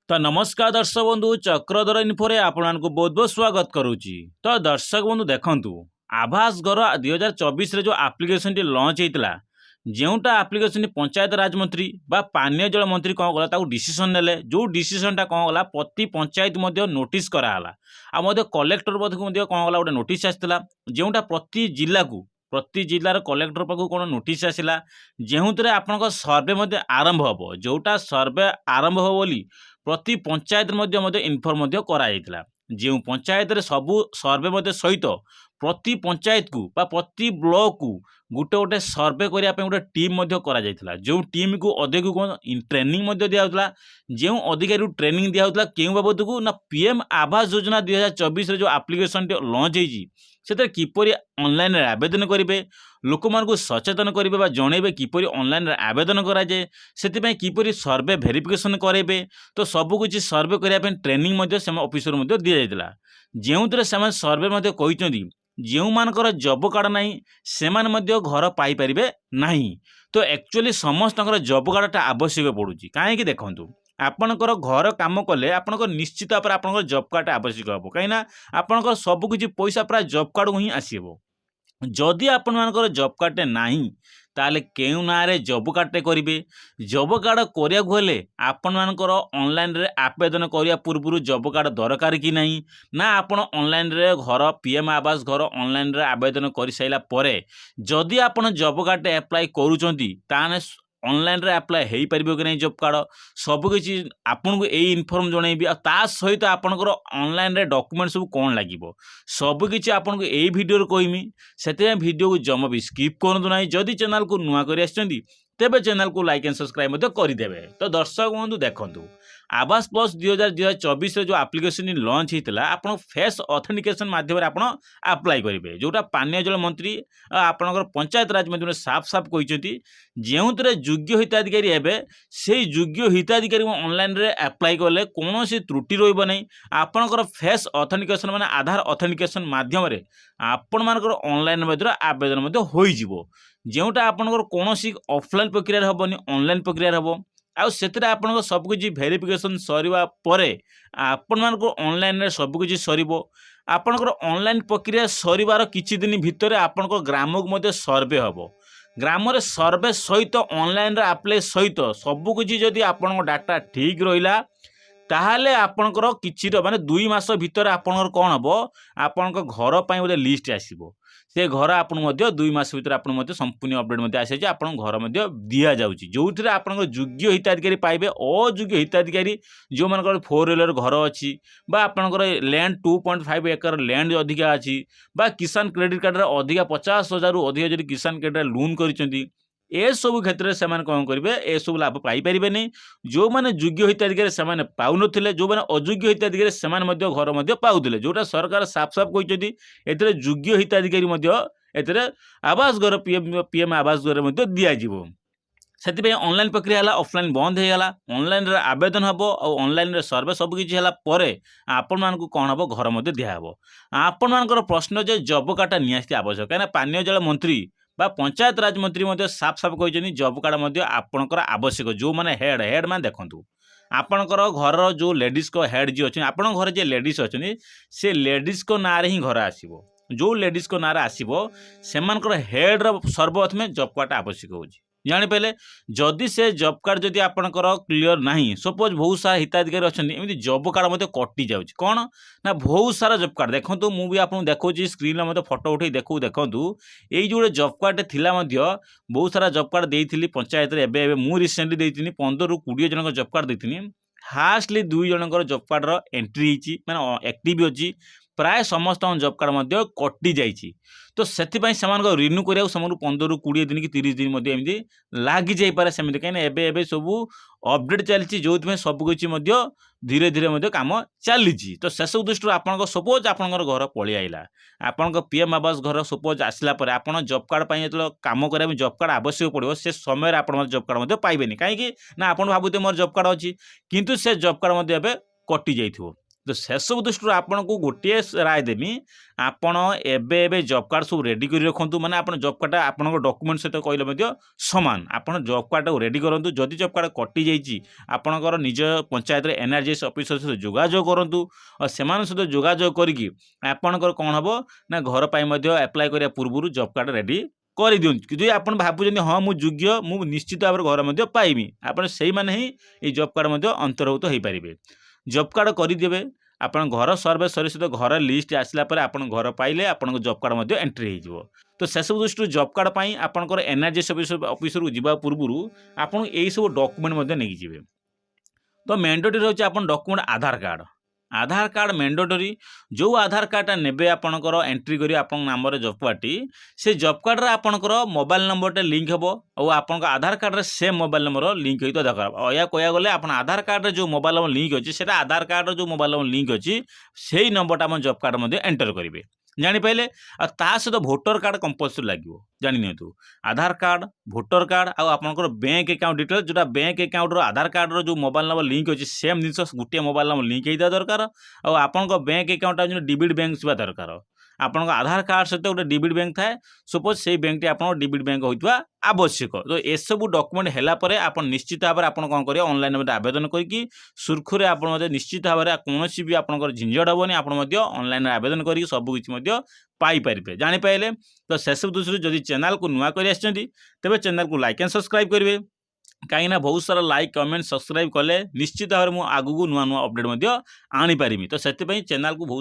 तो नमस्कार दर्शक बंधु चक्रधर इनफोरे आपण को बहुत बहुत स्वागत करुच्ची। तो दर्शक बंधु देखंतु आवास घर 2024 जो आप्लिकेशन टी लॉन्च होता जोटा आप्लिकेशन पंचायत राज मंत्री बा पानीय जल मंत्री कौन गला डिसीजन नेले जो डिसीजन टा कौन गला प्रति पंचायत मध्य नोटिस कराला आ कलेक्टर कौन गला गोटे नोटिस आसाला जोटा प्रति जिलार कलेक्टर पाखु कौन नोटिस आसला जो आपण सर्वे आरंभ हम जोटा सर्वे आरंभ हो बोली प्रति पंचायत इनफर्म करा जो पंचायत रे सबू सर्वे सहित प्रति पंचायत को बा प्रति ब्लॉक को गोटे गोटे सर्वे करने गोटे टीम करा जो टीम को अधिक ट्रेनिंग दिया जो अधिकारी ट्रेनिंग दिया क्यों बाबद को ना पीएम आवास योजना 2024 जो आप्लिकेशन लॉन्च होती किपरि ऑनलाइन आवेदन करेंगे लोक मानक सचेतन करेंगे जनइबे किपरि ऑनलाइन आवेदन कराए से किपरि सर्वे वेरिफिकेशन करेंगे तो सबकुछ सर्वे करने ट्रेनिंग ऑफिसर दि जाता जो सर्वे कहते जो मानकर जॉब कार्ड नहीं से घर पाइपर ना तो एक्चुअली समस्त जॉब कार्डटा आवश्यक पड़ुची कहीं देखूँ आपणकर घर काम कले आपणकर निश्चित भाव आपणकर जॉब कार्ड आवश्यक हम कहीं आपणकर सबकिछि पैसा प्राय जॉब कार्ड को ही आसब जदि आपण मानकर जॉब कार्ड नहीं ताले केउ ना रे जॉब कार्ड करेंगे जॉब कार्ड करने आपण मानकर ऑनलाइन रे आवेदन करिया पूर्व जॉब कार्ड दरकार कि नहीं ना आपण ऑनलाइन रे घर पीएम आवास घर ऑनलाइन रे आवेदन कर साइला परे जदि आपण जॉब कार्ड अप्लाई करूचंती ताने ऑनलाइन रे अप्लाई हो पार कि नहीं जॉब कार्ड सबकि आपन को यही इनफॉर्म जनइबी ता सहित आपनकर ऑनलाइन रे डॉक्यूमेंट सब कौन लगे सबकि आपन को यही वीडियो कहमी से वीडियो को जमा भी स्किप करूँ ना जदि चैनल को नुआ कर तेबे चैनल को लाइक एंड सब्सक्राइब करदे। तो दर्शक बंधु देखंतु आवास प्लस 2024 जो आप्लिकेशन लॉन्च होता आप फेस ऑथेंटिकेशन माध्यम आप अप्लाई करेंगे जोटा पानीय जल मंत्री आपणकर पंचायत राज मंत्री साफ साफ कहते जो योग्य हिताधिकारी हे से योग्य हिताधिकारी ऑनलाइन रे अप्लाई कले कौन त्रुटि रही आपणकर फेस ऑथेंटिकेशन माने आधार ऑथेंटिकेशन माध्यम आपण मानकर ऑनलाइन आवेदन हो जोटा आपणकर कौन ऑफलाइन प्रक्रिया हेनी ऑनलाइन प्रक्रिया हम आउ से सबकि वेरिफिकेशन सरिबा परे आपण मानक ऑनलाइन रे सबकि सरिबो आपणकर ऑनलाइन प्रक्रिया सरिबार किछि दिन भितर आपणकर ग्राम को सर्वे हम ग्राम रे सर्वे सहित ऑनलाइन रे अप्लाई सहित सबकि जदि आपण डाटा ठीक रहिला ताहले आपणकर किछि माने 2 मास भितर आपणकर कोन हबो आपणकर घर पई गोटे लिस्ट आसीबो से घर आपन 2 मास भितर आपन संपूर्ण अपडेट आसे आपन घर दि जाउची जो आपन योग्य हिताधिकारी पाइबे अयोग्य हिताधिकारी जो मान 4 व्हीलर घर अच्छी आपनकर लैंड 2.5 एकर लैंड अधिका अच्छी किसान क्रेडिट कार्ड अधिका 50,000 अधिक जब किसान क्रेडिट लोन कर सब क्षेत्र में से कौन करेंगे ए सब लाभ पाइपर नहीं जो मैंने योग्य हिताधिकारी से पाऊन जो मैंने अयोग्य हिताधिकारी से घर पाऊले जोटा सरकार साफ साफ कहते योग्य हिताधिकारी आवास घर पीएम आवास घर दिज्व से ऑनलाइन प्रक्रिया है ऑफलाइन बंद होगा ऑनलाइन रे आवेदन हम और ऑनलाइन रे सर्वे सबकि आपण मान कौन हम घर दिहब आपण मान प्रश्न जे जॉब कार्डटा निहाती आवश्यक कहीं पानीय जल मंत्री बा पंचायत राज मंत्री साफ साफ कहते जॉब कार्ड आपणकर आवश्यक जो मैंने हेड मैंने देखूँ आपणकर घर जो लेडीज को हेड जी अच्छे आपण घर जे लेडीज अच्छे से लेडीज को ना ही घर आसो जो लेडीज को ना आसो से हेड सर्वप्रथम जॉब कार्ड आवश्यक हो जापारे जदि से जॉब कार्ड जदि आपणकर क्लीयर नहीं सपोज बहुत सारा हिताधिकारी अच्छा एमती जॉब कार्ड कटि जाऊँ कौन ना बहुत सारा जॉब कार्ड देखो मुझे आपको देखा स्क्रीन में फोटो उठे देखू देखूँ यही जो जॉब कार्ड थिला बहुत सारा जॉब कार्ड देती पंचायत एवं रिसेंटली देती 15 ରୁ 20 जन जॉब कार्ड देती हास्टली 2 जनकर जॉब कार्ड एंट्री माने एक्टिव अच्छी प्राय समस्त जॉब कार्ड कटि जाइए तो से रिन्यू करा 15 ରୁ 20 दिन कि 30 दिन एमती लगी जापे सेमती कहीं सब अपडेट चलती जो सबकि धीरे धीरे कम चली तो से सब दृष्टि आप सपोज आप घर पलि आइला आपण पीएम आवास घर सपोज आसला आप जॉब कार्ड जो कम करा जॉब कार्ड आवश्यक पड़ो से समय आप जॉब कार्ड पाइबेनि कहीं ना आप भावुते मोर जॉब कार्ड अच्छी किंतु से जॉब कार्ड कटि जाइथिबो तो सेसबू दृष्टि आपन को गोटे राय देमी आपण एबे जॉब कार्ड सब रेडी कर रखु माने आपण जॉब कार्ड आपण डॉक्यूमेंट सहित कहले समान आपण जॉब कार्ड रेडी करूँ जदि जॉब कार्ड कटि जाइए आपणकर निज पंचायत एनआरजीएस ऑफिसर सहित जोगाजोग करूँ और से सहित जोगाजोग करके आपणकर कौन हम ना घर पर अप्लाई करिया पूर्व जॉब कार्ड रेडी कर दिखाँ जो आप भावुँ हाँ मुझे योग्य मुझे निश्चित भाव में घर पाइबी आपड़ से ही ये जॉब कार्ड अंतर्भुक्त हो पारे जॉब कार्ड करदे आपण घर सर्वे सरी सहित घर लिस्ट आसला आपण घर पाइले आपण जॉब कार्ड एंट्री हो तो से सब दृष्टि जॉब कार्ड पर आपंकर एनआरजीएस ऑफिसर को जावा पूर्व आपन यही सब डॉक्यूमेंट नहीं जी तो मैंडेटरी रोचे आपन डॉक्यूमेंट आधार कार्ड मैंडेटरी जो आधार कार्डटा नेबे आपणकर एंट्री करी आपन नाम जॉब कार्डटी से जॉब कार्ड रे आपणकर मोबाइल नंबरटे लिंक हेबो और आपन आधार कार्ड रे सेम मोबाइल नंबर लिंक होई तो दरकार या कहया गले आपन आधार कार्ड रे जो मोबाइल नंबर लिंक अछि सेटा आधार कार्ड रे जो मोबाइल नंबर लिंक अछि सेही नंबरटा आपन जॉब कार्ड मध्ये एंटर करिवे जानि पाइले आ ता सहित भोटर कार्ड कंपलसरी लागिवो जानि नियंतु आधार कार्ड भोटर कार्ड आ आपनकर बैंक अकाउंट डिटेल जोटा बैंक अकाउंट रो आधार कार्ड रो जो मोबाइल नंबर लिंक अछि सेम जिनस गुटे मोबाइल नंबर लिंक हेता दरकार आ आपनकर बैंक अकाउंट जो डिबिट बैंक छिबा दरकार आपन आधार कार्ड सहित गोटे डिबिट बैंक थाए सपोज से बैंक टी आपन डिबिट बैंक होइतबा आवश्यक तो ए सब डॉक्यूमेंट हैला परे आपन निश्चित भाव आपन कोन करियो ऑनलाइन में आवेदन करके सुरखुरे आपन मध्ये निश्चित भाव कोनोसी भी आपनकर झिंझट हेबोनी आपन मध्ये ऑनलाइन आवेदन करके सब किछि मध्ये पाई परिबे जानि पाइले तो से सब दूसरे जदि चैनल को नुआ करि आछंती तबे चैनल को लाइक एंड सब्सक्राइब करिवे कहीं बहुत सारा लाइक कमेंट सब्सक्राइब कले निश्चित भाव में आगू नुआ नुआ अपडेट आनी पारिमी तो से चैनल को बहुत